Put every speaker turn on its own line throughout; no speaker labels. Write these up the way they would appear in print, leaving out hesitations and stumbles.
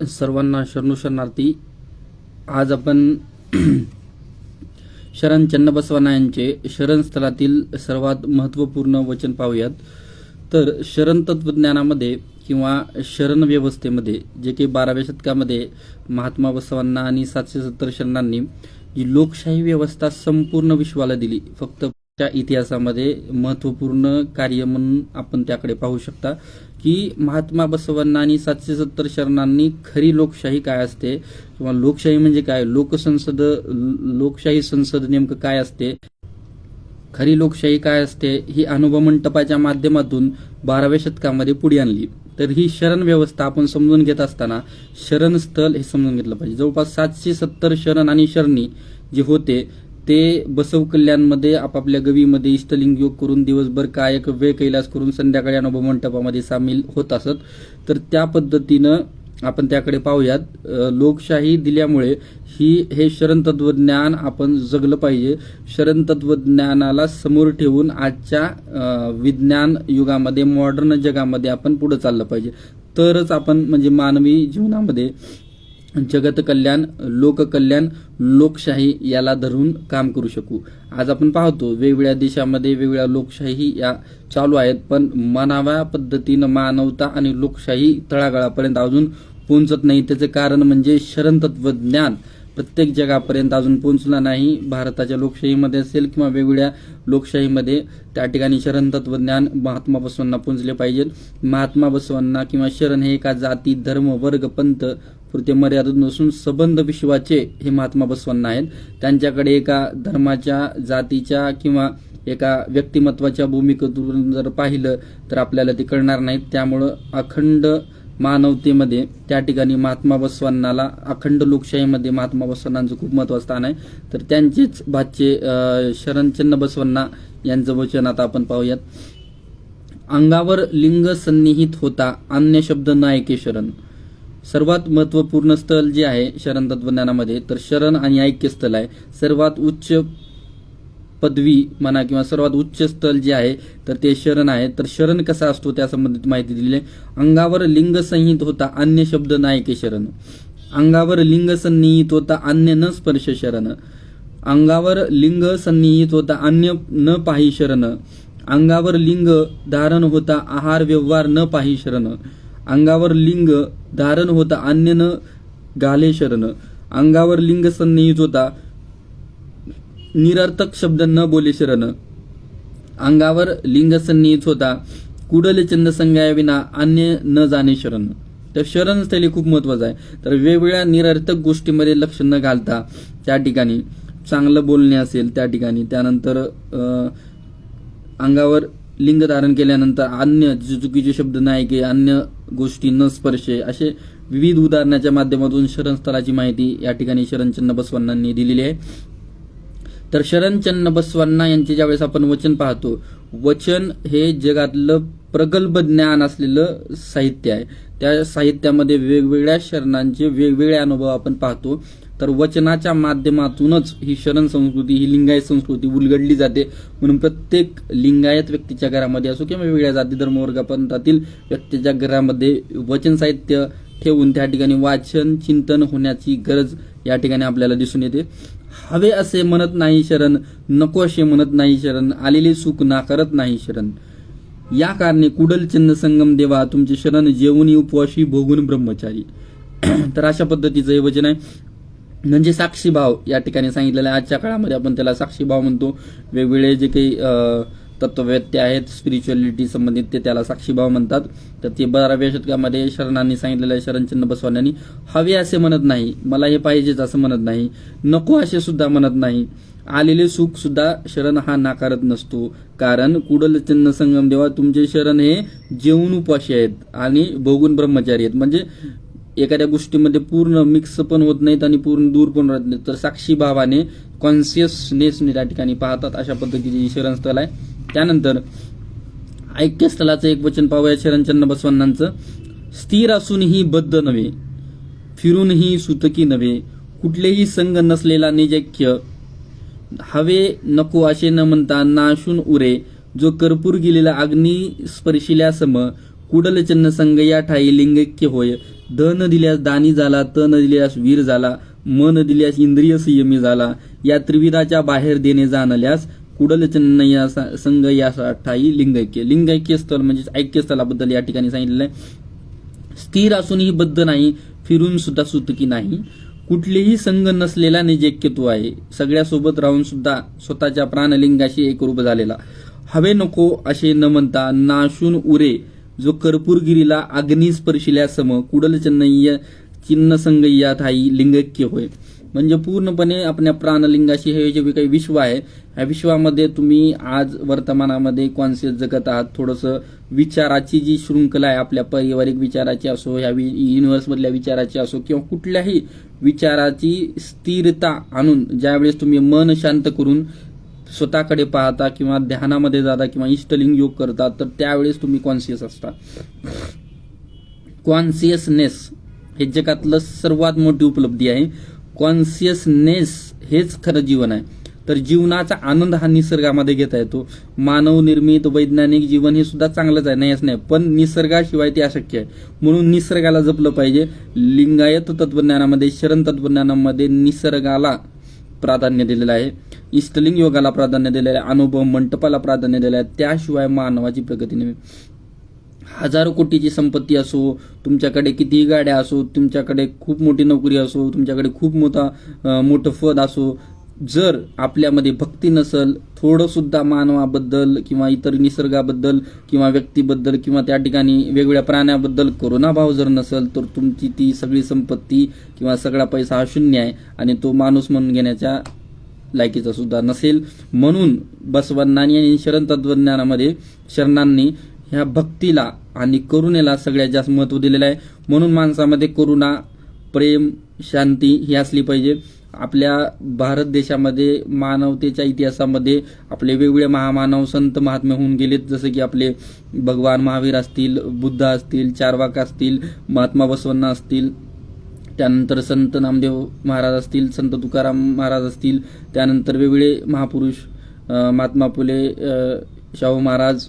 सर्वांना शरणू शरणार्थी. आज आपण शरण चन्नबसवण्णा यांचे शरणस्थळातील सर्वात महत्त्वपूर्ण वचन पाहूयात. तर शरण तत्वज्ञानामध्ये किंवा शरण व्यवस्थेमध्ये जे काही 12व्या शतकामध्ये महात्मा बसवांना आणि 770 शरणांनी जी लोकशाही व्यवस्था संपूर्ण विश्वाला दिली, फक्त त्या इतिहासामध्ये महत्त्वपूर्ण कार्य म्हणून आपण त्याकडे पाहू शकता की महात्मा बसवांना आणि 770 शरणांनी खरी लोकशाही काय असते किंवा लोकशाही म्हणजे काय, लोकशाही संसद नेमकं काय असते, खरी लोकशाही काय असते ही अनुभव मंटपाच्या माध्यमातून 12व्या शतकामध्ये पुढे आणली. तर ही शरण व्यवस्था आपण समजून घेत असताना शरण स्थळ हे समजून घेतलं पाहिजे. जवळपास 770 शरण आणि शरणी जे होते ते बसव कल्याणमध्ये आपापल्या गवीमध्ये इष्टलिंग योग करून दिवसभर कायक वेळ कैलास करून संध्याकाळी अनुभव मंटपामध्ये सामील होत असत. तर त्या पद्धतीनं आपण त्याकडे पाहूयात. लोकशाही दिल्यामुळे हे शरण तत्वज्ञान आपण जगलं पाहिजे. शरण तत्वज्ञानाला समोर ठेवून आजच्या विज्ञान युगामध्ये, मॉडर्न जगामध्ये आपण पुढे चाललं पाहिजे. तरच आपण म्हणजे मानवी जीवनामध्ये जगत कल्याण, लोककल्याण, लोकशाही याला धरून काम करू शकू. आज आपण पाहतो वेगवेगळ्या देशामध्ये वेगवेगळ्या लोकशाही या चालू आहेत, पण म्हणाव्या पद्धतीनं मानवता आणि लोकशाही तळागाळापर्यंत अजून पोहोचत नाही. त्याचं कारण म्हणजे शरण तत्वज्ञान प्रत्येक जगापर्यंत अजून पोहोचला नाही. भारताच्या लोकशाहीमध्ये असेल किंवा वेगवेगळ्या लोकशाहीमध्ये त्या ठिकाणी शरण तत्वज्ञान महात्मा बसवांना पोहोचले पाहिजे. महात्मा बसवांना किंवा शरण हे एका जाती, धर्म, वर्ग, पंथ पुरते मर्यादित नसून सबंध विश्वाचे हे महात्मा बसवांना आहेत. त्यांच्याकडे एका धर्माच्या, जातीच्या किंवा एका व्यक्तिमत्वाच्या भूमिकेतून जर पाहिलं तर आपल्याला ते कळणार नाहीत. त्यामुळं अखंड मानवतेमध्ये त्या ठिकाणी महात्मा बसवांनाला, अखंड लोकशाहीमध्ये महात्मा बसवांनांचं खूप महत्त्वाचं स्थान आहे. तर त्यांचेच भाचे शरण चन्नबसवण्णा यांचं वचन आता आपण पाहूयात. अंगावर लिंग सन्निहित होता, अन्य शब्द न ऐके शरण. सर्वात महत्त्वपूर्ण स्थळ जे आहे शरण तत्वज्ञानामध्ये तर शरण आणि ऐक्य स्थळ आहे. सर्वात उच्च पदवी म्हणा किंवा सर्वात उच्च स्थळ जे आहे तर ते शरण आहे. तर शरण कसा असतो त्या संबंधित माहिती दिलेली आहे. अंगावर लिंग संहित होता, अन्य शब्द न ऐके शरण. अंगावर लिंग सन्निहित होता, अन्य न स्पर्श शरण. अंगावर लिंग सन्निहित होता, अन्य न पाही शरण. अंगावर लिंग धारण होता, आहार व्यवहार न पाही शरण. अंगावर लिंग धारण होता, अन्य न घाले शरण. अंगावर लिंग सन्निहित होता, निरर्थक शब्द न बोले शरण. अंगावर लिंग सन्निहित होता, कुडल चंद संज्ञाविना अन्य न जाणे शरण. तर शरण स्थळी खूप महत्वाचं आहे. तर वेगवेगळ्या निरर्थक गोष्टीमध्ये लक्ष न घालता त्या ठिकाणी चांगलं बोलणे असेल त्या ठिकाणी, त्यानंतर अंगावर लिंग धारण केल्यानंतर अन्य चुकीचे शब्द नाही की अन्य गोष्टी न स्पर्शे, असे विविध उदाहरणाच्या माध्यमातून शरणस्थळाची माहिती या ठिकाणी शरण चन्नबसवण्णांनी दिलेली आहे. तर शरण चन्नबसवण्णा यांचे ज्यावेळेस आपण वचन पाहतो, वचन हे जगातलं प्रगल्भ ज्ञान असलेलं साहित्य आहे. त्या साहित्यामध्ये वेगवेगळ्या शरणांचे वेगवेगळे अनुभव आपण पाहतो. तर वचनाच्या माध्यमातूनच ही शरण संस्कृती, ही लिंगायत संस्कृती उलगडली जाते. म्हणून प्रत्येक लिंगायत व्यक्तीच्या घरामध्ये असो किंवा वेगवेगळ्या जाती, धर्म, वर्गापंथातील व्यक्तीच्या घरामध्ये वचन साहित्य ठेवून त्या ठिकाणी वाचन, चिंतन होण्याची गरज या ठिकाणी आपल्याला दिसून येते. हवे असे म्हणत नाही शरण, नको असे म्हणत नाही शरण, आलेले सुख नाकारत नाही शरण. या कारणे कुडल चिन्ह संगम देवा, तुमचे शरण जेवून उपवाशी भोगून ब्रह्मचारी. तर अशा पद्धतीचं हे वचन आहे. म्हणजे साक्षीभाव या ठिकाणी सांगितलेलं आहे. आजच्या काळामध्ये आपण त्याला साक्षीभाव म्हणतो. वेगवेगळे जे काही तत्ववेत्ते आहेत स्पिरिच्युअलिटी संबंधित ते त्याला साक्षीभाव म्हणतात. तर ते 12व्या शतकामध्ये शरणांनी सांगितलेलं आहे. शरण चन्नबसवण्णांनी हवे असे म्हणत नाही, मला हे पाहिजेच असं म्हणत नाही, नको असे सुद्धा म्हणत नाही, आलेले सुख सुद्धा शरण हा नाकारत नसतो. कारण कुडल चिन्ह संगम देवा, तुमचे शरण हे जेवून उपवाशी आहेत आणि भोगून ब्रह्मचारी आहेत. म्हणजे एखाद्या गोष्टीमध्ये पूर्ण मिक्स पण होत नाहीत आणि पूर्ण दूर पण राहत नाहीत. तर साक्षी भावाने, कॉन्शियसनेसने त्या ठिकाणी पाहतात. अशा पद्धतीची शरणस्थळ आहे. त्यानंतर ऐक्यस्थळाचं एक वचन पाहूया शरण चन्नबसवण्णांचं. स्थिर असूनही बद्ध नव्हे, फिरूनही सुतकी नव्हे, कुठलेही संग नसलेला निजैक्य, हवे नको असे न म्हणता नाशून उरे, जो कर्पूर गेलेला अग्नी स्पर्शिल्या सम, कुडल चिन्ह संग या ठाई लिंगैक्य होय. ध न दिल्यास दानी झाला, त न दिल्यास वीर झाला, म न दिल्यास इंद्रिय संयमी झाला. या त्रिविधाच्या बाहेर देणे जाणल्यास कुडल चिन्ह या संग या ठाई लिंगैक्य. लिंगैक्य स्थळ म्हणजे ऐक्यस्थळाबद्दल या ठिकाणी सांगितलेलं आहे. स्थिर असूनही बद्ध नाही, फिरून सुद्धा सुतकी नाही. कुठलेही संग नसलेला निजेक्यत्व आहे. सगळ्यासोबत राहून सुद्धा स्वतःच्या प्राणलिंगाशी एकरूप झालेला. हवे नको असे न म्हणता नाशून उरे जो कर्पूरगिरीला अग्नी स्पर्शिल्या सम कुडल चिन्ह संगय्या ठाई लिंगैक्य होय. म्हणजे पूर्णपणे आपल्या प्राणलिंगाशी हे जे काही विश्व आहे, ह्या विश्वामध्ये तुम्ही आज वर्तमानामध्ये कॉन्शियस जगत आहात. थोडंसं विचाराची जी शृंखला आहे, आपल्या पारिवारिक विचाराची असो, ह्या युनिव्हर्समधल्या विचाराची असो, किंवा कुठल्याही विचाराची स्थिरता आणून ज्यावेळेस तुम्ही मन शांत करून स्वतःकडे पाहता किंवा ध्यानामध्ये जाता किंवा इष्टलिंग योग करता, तर त्यावेळेस तुम्ही कॉन्शियस असता. कॉन्शियसनेस हे जगातलं सर्वात मोठी उपलब्धी आहे. कॉन्शियसनेस हेच खरं जीवन आहे. तर जीवनाचा आनंद हा निसर्गामध्ये घेता येतो. मानव निर्मित वैज्ञानिक जीवन हे सुद्धा चांगलंच आहे, नाहीच नाही, पण निसर्गाशिवाय ते अशक्य आहे. म्हणून निसर्गाला जपलं पाहिजे. लिंगायत तत्वज्ञानामध्ये, शरण तत्वज्ञानामध्ये निसर्गाला प्राधान्य दिलेलं आहे, इष्टलिंग योगाला प्राधान्य दिलेलं आहे, अनुभव मंटपाला प्राधान्य दिलेलं आहे. त्याशिवाय मानवाची प्रगती नाही. हजारो कोटीची संपत्ती असो, तुमच्याकडे कितीही गाड्या असो, तुमच्याकडे खूप मोठी नोकरी असो, तुमच्याकडे खूप मोठं पद असो, जर आपल्यामध्ये भक्ती नसेल, थोडं सुद्धा मानवाबद्दल किंवा इतर निसर्गाबद्दल किंवा व्यक्तीबद्दल किंवा त्या ठिकाणी वेगवेगळ्या प्राण्याबद्दल करुणाभाव जर नसेल, तर तुमची ती सगळी संपत्ती किंवा सगळा पैसा हा शून्य आहे आणि तो माणूस म्हणून घेण्याच्या लायकीचा सुद्धा नसेल. म्हणून बसवण्णांनी आणि शरण तत्वज्ञानामध्ये शरणांनी ह्या भक्तीला आणि करुणेला सगळ्यात जास्त महत्त्व दिलेलं आहे. म्हणून माणसामध्ये करुणा, प्रेम, शांती ही असली पाहिजे. आपल्या भारत देशामध्ये मानवतेच्या इतिहासामध्ये आपले वेगवेगळे महामानव संत महात्मे होऊन गेलेत. जसे की आपले भगवान महावीर असतील, बुद्ध असतील, चारवाक असतील, महात्मा बसवण्णा असतील, त्यानंतर संत नामदेव महाराज असतील, संत तुकाराम महाराज असतील, त्यानंतर वेगवेगळे महापुरुष महात्मा फुले, शाहू महाराज,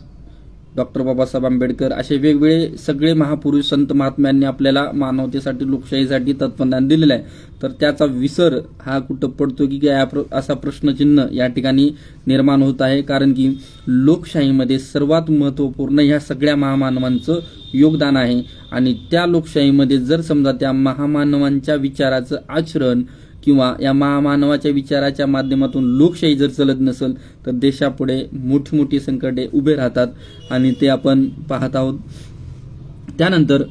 डॉक्टर बाबासाहेब आंबेडकर, असे वेगवेगळे सगळे महापुरुष संत महात्म्यांनी आपल्याला मानवतेसाठी, लोकशाहीसाठी तत्वज्ञान दिलेलं आहे. तर त्याचा विसर हा कुठं पडतो की काय, असा प्रश्नचिन्ह या ठिकाणी निर्माण होत आहे. कारण की लोकशाहीमध्ये सर्वात महत्त्वपूर्ण ह्या सगळ्या महामानवांचं योगदान आहे आणि त्या लोकशाहीमध्ये जर समजा त्या महामानवांच्या विचाराचं आचरण किंवा या महामानवाच्या विचाराच्या माध्यमातून लोकशाही जर चलत नसेल, तर देशापुढे मोठी मोठी संकटे उभे राहतात आणि ते आपण पाहत आहोत. त्यानंतर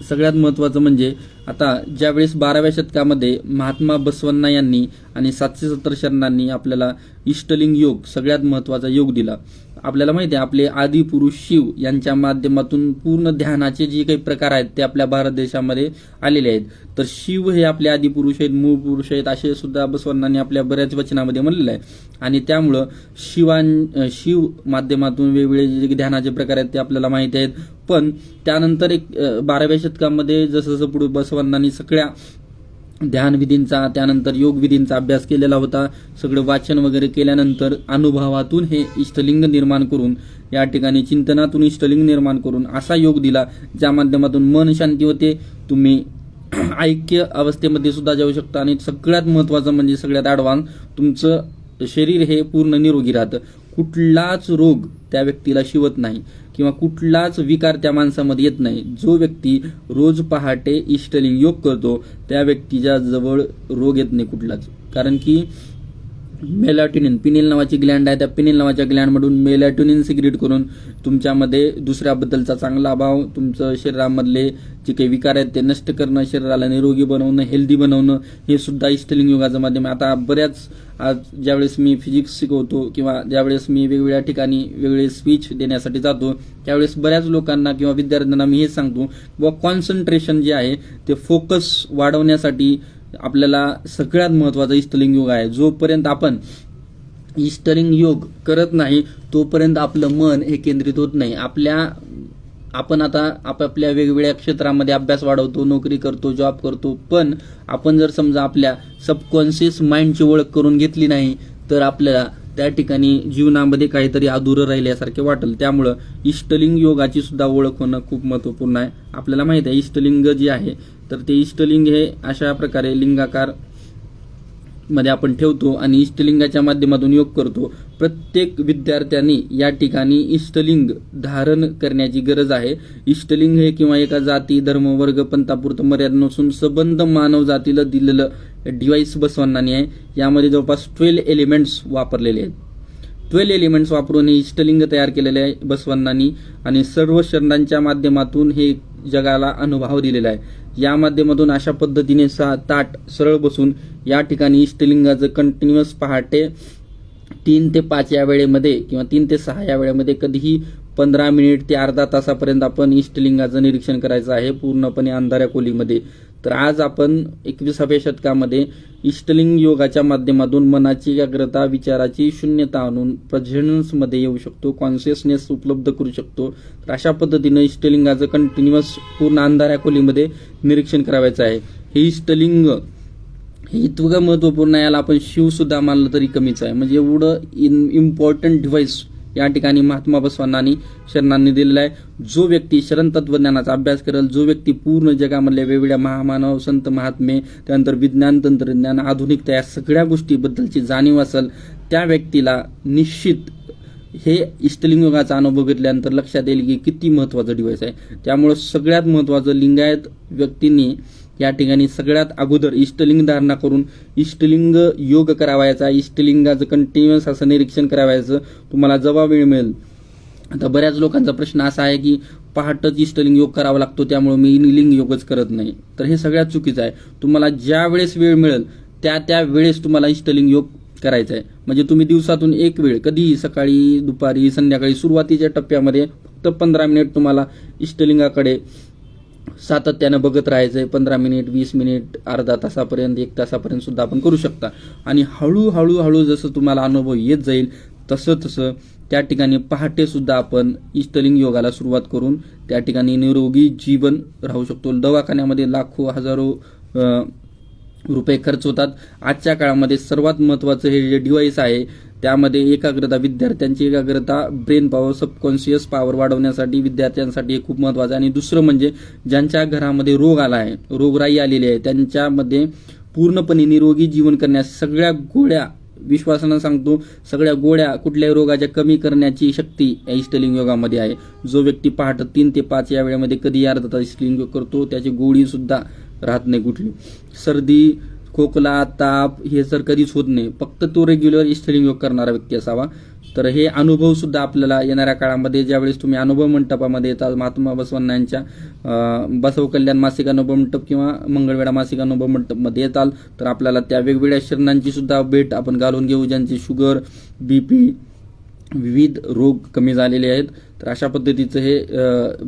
सगळ्यात महत्त्वाचं म्हणजे आता ज्यावेळेस 12व्या शतकामध्ये महात्मा बसवण्णा यांनी आणि 770 शरणांनी आपल्याला इष्टलिंग योग सगळ्यात महत्त्वाचा योग दिला. आपल्याला माहिती आहे आपले आदिपुरुष शिव यांच्या माध्यमातून पूर्ण ध्यानाचे जे काही प्रकार आहेत ते आपल्या भारत देशामध्ये आलेले आहेत. तर शिव हे आपले आदिपुरुष आहेत, मूळ पुरुष आहेत, असे सुद्धा बसवण्णांनी आपल्या बऱ्याच वचनामध्ये म्हणलेलं आहे. आणि त्यामुळं शिव माध्यमातून वेगवेगळे जे ध्यानाचे प्रकार आहेत ते आपल्याला माहिती आहेत. पण त्यानंतर 12व्या शतकामध्ये जसं जसं पुढे बसवण्णांनी सगळ्या ध्यानविधींचा, त्यानंतर योगविधींचा अभ्यास केलेला होता. सगळं वाचन वगैरे केल्यानंतर अनुभवातून हे इष्टलिंग निर्माण करून, या ठिकाणी चिंतनातून इष्टलिंग निर्माण करून असा योग दिला ज्या माध्यमातून मन शांती होते, तुम्ही ऐक्य अवस्थेमध्ये सुद्धा जाऊ शकता आणि सगळ्यात महत्त्वाचं म्हणजे सगळ्यात ॲडव्हान्स तुमचं शरीर हे पूर्ण निरोगी राहतं. कुठलाच रोग त्या व्यक्तीला शिवत नाही किंवा कुठलाच विकार त्या माणसामध्ये येत नाही. जो व्यक्ती रोज पहाटे इष्टलिंग योग करतो त्या व्यक्तीच्या जवळ रोग येत नाही कुठलाच. कारण की मेलॅटोनिन, पिनेल नावाची ग्लँड आहे, त्या पिनेल नावाच्या ग्लँडमधून मेलॅटोनिन सिक्रेट करून तुमच्यामध्ये दुसऱ्याबद्दलचा चांगला भाव, तुमचं शरीरामधले जे काही विकार आहेत ते नष्ट करणं, शरीराला निरोगी बनवणं, हेल्दी बनवणं, हे सुद्धा इष्टलिंग योगाचं माध्यम आहे. आता बऱ्याच आज ज्यावेळेस मी फिजिक्स शिकवतो किंवा ज्यावेळेस मी वेगवेगळ्या ठिकाणी वेगवेगळे स्पीच देण्यासाठी जातो त्यावेळेस बऱ्याच लोकांना किंवा विद्यार्थ्यांना मी हेच सांगतो किंवा कॉन्सन्ट्रेशन जे आहे ते फोकस वाढवण्यासाठी आपल्याला सगळ्यात महत्त्वाचा इष्टलिंग योग आहे. जोपर्यंत आपण इष्टलिंग योग करत नाही तोपर्यंत आपलं मन हे केंद्रित होत नाही. आपण आता आपापल्या वेगवेगळ्या क्षेत्रामध्ये अभ्यास वाढवतो, नोकरी करतो, जॉब करतो, पण आपण जर समजा आपल्या सबकॉन्शियस माइंडची ओळख करून घेतली नाही तर आपल्याला त्या ठिकाणी जीवनामध्ये काहीतरी अधुरं राहिल्यासारखे वाटेल. त्यामुळं इष्टलिंग योगाची सुद्धा ओळख होणं खूप महत्त्वपूर्ण आहे. आपल्याला माहित आहे इष्टलिंग जे आहे तर ते इष्टलिंग हे अशा प्रकारे लिंगाकार मध्ये आपण ठेवतो आणि इष्टलिंगाच्या माध्यमातून योग करतो. प्रत्येक विद्यार्थ्यांनी या ठिकाणी इष्टलिंग धारण करण्याची गरज आहे. इष्टलिंग हे किंवा एका जाती धर्म वर्ग पंथापुरतं मर्यादा नसून सबंध मानव जातीला दिलेलं डिव्हाइस बसवण्णानी आहे. यामध्ये जवळपास 12 एलिमेंट्स वापरलेले आहेत. 12 एलिमेंट्स वापरून हे इष्टलिंग तयार केलेले आहे बसवण्णांनी आणि सर्व शरणांच्या माध्यमातून हे जगाला अनुभव दिलेला आहे. या माध्यमातून अशा पद्धतीने ताट सरळ बसून या ठिकाणी इष्टलिंगाचं कंटिन्युअस पहाटे 3 ते 5 या वेळेमध्ये किंवा 3 ते 6 या वेळेमध्ये कधीही 15 मिनिट ते अर्धा तासापर्यंत आपण इष्टलिंगाचं निरीक्षण करायचं आहे पूर्णपणे अंधाऱ्या खोलीमध्ये. तर आज आपण 21व्या शतकामध्ये इष्टलिंग योगाच्या माध्यमातून मनाची एकाग्रता विचाराची शून्यता आणून प्रेझेन्समध्ये येऊ शकतो, कॉन्शियसनेस उपलब्ध करू शकतो. तर अशा पद्धतीनं इष्टलिंगाचं कंटिन्युअस पूर्ण अंधाऱ्या खोलीमध्ये निरीक्षण करायचं आहे. हे इष्टलिंग हे इतकं महत्त्वपूर्ण आहे, याला आपण शिव सुद्धा मानलं तरी कमीच आहे. म्हणजे एवढं इम्पॉर्टंट डिव्हाइस या ठिकाणी महात्मा बसवांनी शरणांनी दिलेला आहे. जो व्यक्ती शरण तत्वज्ञानाचा अभ्यास करेल, जो व्यक्ती पूर्ण जगामधल्या वेगवेगळ्या महामानव संत महात्मे त्यानंतर विज्ञान तंत्रज्ञान आधुनिकता या सगळ्या गोष्टीबद्दलची जाणीव असेल त्या व्यक्तीला निश्चित हे इष्टलिंग योगाचा अनुभव घेतल्यानंतर लक्षात येईल की किती महत्त्वाचं डिव्हाइस आहे. त्यामुळे सगळ्यात महत्त्वाचं लिंगायत व्यक्तींनी या ठिकाणी सगळ्यात अगोदर इष्टलिंग धारणा करून इष्टलिंग योग करावायचा, इष्टलिंगाचं कंटिन्युअस असं निरीक्षण करावायचं. तुम्हाला जेव्हा वेळ मिळेल. आता बऱ्याच लोकांचा प्रश्न असा आहे की पहाटच इष्टलिंग योग करावा लागतो त्यामुळे मी लिंग योगच करत नाही. तर हे सगळ्यात चुकीचं आहे. तुम्हाला ज्या वेळेस वेळ मिळेल त्या वेळेस तुम्हाला इष्टलिंग योग करायचा आहे. म्हणजे तुम्ही दिवसातून एक वेळ कधीही सकाळी दुपारी संध्याकाळी सुरुवातीच्या टप्प्यामध्ये फक्त 15 मिनिट तुम्हाला इष्टलिंगाकडे सातत्यानं बघत राहायचंय. 15 मिनिट 20 मिनिट अर्धा तासापर्यंत 1 तासापर्यंत सुद्धा आपण करू शकता. आणि हळूहळू जसं तुम्हाला अनुभव येत जाईल तसं त्या ठिकाणी पहाटे सुद्धा आपण इष्टलिंग योगाला सुरुवात करून त्या ठिकाणी निरोगी जीवन राहू शकतो. दवाखान्यामध्ये लाखो हजारो रुपये खर्च होतात. आजच्या काळामध्ये सर्वात महत्त्वाचं हे जे डिव्हाइस आहे त्यामध्ये एकाग्रता, विद्यार्थ्यांची एकाग्रता, ब्रेन पॉवर, सबकॉन्शियस पॉवर वाढवण्यासाठी विद्यार्थ्यांसाठी हे खूप महत्त्वाचं आहे. आणि दुसरं म्हणजे ज्यांच्या घरामध्ये रोग आला आहे, रोगराई आलेली आहे, त्यांच्यामध्ये पूर्णपणे निरोगी जीवन करण्यास सगळ्या गोळ्या, विश्वासानं सांगतो, सगळ्या गोळ्या कुठल्याही रोगाच्या कमी करण्याची शक्ती या इष्टलिंग योगामध्ये आहे. जो व्यक्ती पहाटे 3 ते 5 या वेळेमध्ये कधी अर्धा तास इष्टलिंग योग करतो त्याची गोळी सुद्धा राहत नाही कुठली. सर्दी, खोकला, ताप हे जर कधीच होत नाही. फक्त तो रेग्युलर इष्टलिंग योग करणारा व्यक्ती असावा. तर हे अनुभव सुद्धा आपल्याला येणाऱ्या काळामध्ये ज्यावेळेस तुम्ही अनुभव मंडपामध्ये येतात, महात्मा बसवांच्या बसव कल्याण मासिक अनुभव मंडप किंवा मंगळवेढा मासिक अनुभव मंडपमध्ये येताल तर आपल्याला त्या वेगवेगळ्या शरणांची सुद्धा भेट आपण घालून घेऊ ज्यांची शुगर, BP, विविध रोग कमी झालेले आहेत. तर अशा पद्धतीचं हे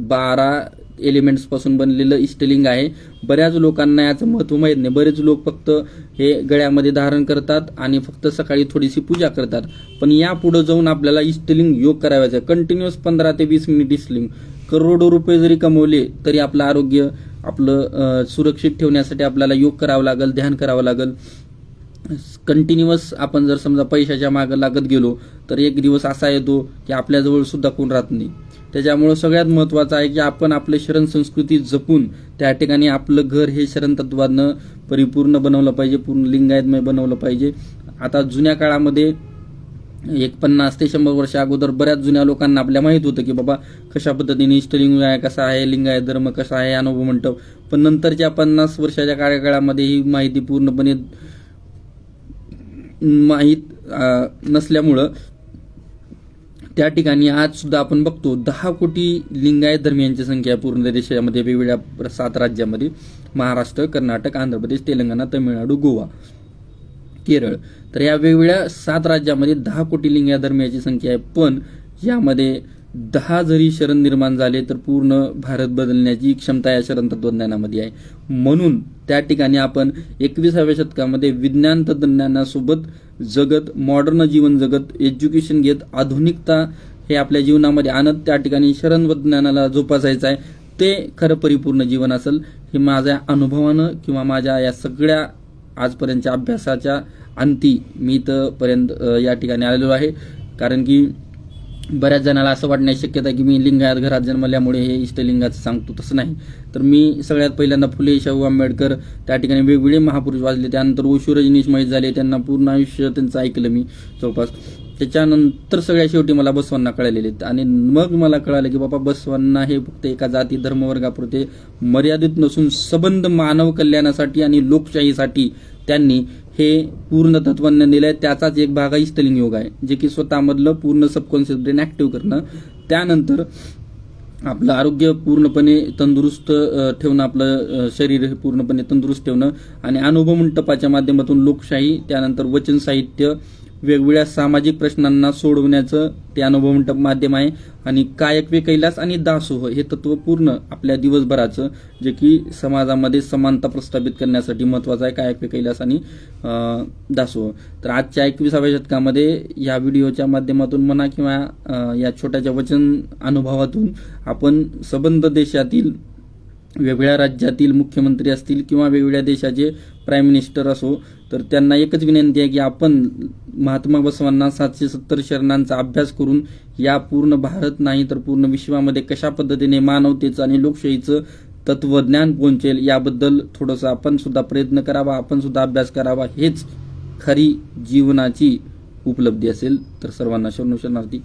12 एलिमेंट्स पासून बनलेलं इष्टलिंग आहे. बऱ्याच लोकांना याचं महत्त्व माहीत नाही. बरेच लोक फक्त हे गळ्यामध्ये धारण करतात आणि फक्त सकाळी थोडीशी पूजा करतात. पण यापुढे जाऊन आपल्याला इष्टलिंग योग करायचं आहे. कंटिन्युअस 15 ते 20 मिनिट इष्टलिंग. करोडो रुपये जरी कमवले तरी आपलं आरोग्य आपलं सुरक्षित ठेवण्यासाठी आपल्याला योग करावं लागेल, ध्यान करावं लागेल. कंटिन्युअस आपण जर समजा पैशाच्या मागे लागत गेलो तर एक दिवस असा येतो की आपल्याजवळ सुद्धा कोण राहत नाही. त्याच्यामुळं सगळ्यात महत्त्वाचं आहे की आपण आपले शरण संस्कृती जपून त्या ठिकाणी आपलं घर हे शरण तत्वानं परिपूर्ण बनवलं पाहिजे, पूर्ण लिंगायतमय बनवलं पाहिजे. आता जुन्या काळामध्ये 50 ते 100 वर्ष अगोदर बऱ्याच जुन्या लोकांना आपल्या माहीत होतं की बाबा कशा पद्धतीने इष्टलिंग आहे, कसा आहे लिंगायत धर्म, कसा आहे अनुभव मंडप. पण नंतरच्या 50 वर्षाच्या कार्यकाळामध्ये ही माहिती पूर्णपणे माहीत नसल्यामुळं त्या ठिकाणी आज सुद्धा आपण बघतो 10 कोटी लिंगायत धर्मियांची संख्या आहे पूर्ण देशामध्ये, वेगवेगळ्या 7 राज्यामध्ये, महाराष्ट्र, कर्नाटक, आंध्र प्रदेश, तेलंगणा, तमिळनाडू, गोवा, केरळ. तर या वेगवेगळ्या 7 राज्यामध्ये 10 कोटी लिंगायत धर्मियांची संख्या आहे. पण यामध्ये 10 जरी शरण निर्माण झाले तर पूर्ण भारत बदलण्याची क्षमता या शरण तत्वज्ञानामध्ये आहे. म्हणून त्या ठिकाणी आपण 21व्या शतकामध्ये विज्ञान तंत्रज्ञानासोबत जगत, मॉडर्न जीवन जगत, एज्युकेशन घेत, आधुनिकता हे आपल्या जीवनामध्ये आणत त्या ठिकाणी शरण विज्ञानाला जोपासायचं आहे. ते खरं परिपूर्ण जीवन असेल. हे माझ्या अनुभवानं किंवा माझ्या या सगळ्या आजपर्यंतच्या अभ्यासाच्या अंती मी इथंपर्यंत या ठिकाणी आलेलो आहे. कारण की बऱ्याच जणाला असं वाटण्याची शक्यता आहे की मी लिंगायत घरात जन्मल्यामुळे हे इष्टलिंगाचं सांगतो. तसं नाही. तर मी सगळ्यात पहिल्यांदा फुले शाहू आंबेडकर त्या ठिकाणी वेगवेगळे महापुरुष वाचले. त्यानंतर ओशो रजनीश महेश झाले, त्यांना पूर्ण आयुष्य त्यांचं ऐकलं मी जवळपास. त्याच्यानंतर सगळ्या शेवटी मला बसवांना कळलेले आहेत. आणि मग मला कळालं की बाबा बसवांना हे फक्त एका जाती धर्मवर्गापुरते मर्यादित नसून सबंध मानव कल्याणासाठी आणि लोकशाहीसाठी त्यांनी हे पूर्ण तत्वज्ञान दिलंय. त्याचाच एक भाग आहे इष्टलिंग योग आहे, जे की स्वतःमधलं पूर्ण सबकॉन्शियस ब्रेन ऍक्टिव्ह करणं, त्यानंतर आपलं आरोग्य पूर्णपणे तंदुरुस्त ठेवणं, आपलं शरीर हे पूर्णपणे तंदुरुस्त ठेवणं, आणि अनुभव मंटपाच्या माध्यमातून लोकशाही, त्यानंतर वचन साहित्य, वेगवेगळ्या सामाजिक प्रश्नांना सोडवण्याचं ते अनुभव मंटप माध्यम आहे. आणि कायक वे कैलास आणि दासोह हे तत्व पूर्ण आपल्या दिवसभराचं, जे की समाजामध्ये समानता प्रस्थापित करण्यासाठी महत्वाचं आहे, कायक वे कैलास आणि दासोह. तर आजच्या 21व्या शतकामध्ये या व्हिडिओच्या माध्यमातून म्हणा किंवा या छोट्याच्या वचन अनुभवातून आपण सबंध देशातील वेगवेगळ्या राज्यातील मुख्यमंत्री असतील किंवा वेगवेगळ्या देशाचे प्राईम मिनिस्टर असो, तर त्यांना एकच विनंती आहे की आपण महात्मा बसवांना 770 शरणांचा अभ्यास करून या पूर्ण भारत नाही तर पूर्ण विश्वामध्ये कशा पद्धतीने मानवतेचं आणि लोकशाहीचं तत्वज्ञान पोहोचेल याबद्दल थोडंसं आपण सुद्धा प्रयत्न करावा, आपण सुद्धा अभ्यास करावा. हेच खरी जीवनाची उपलब्धी असेल. तर सर्वांना शरणार्थी.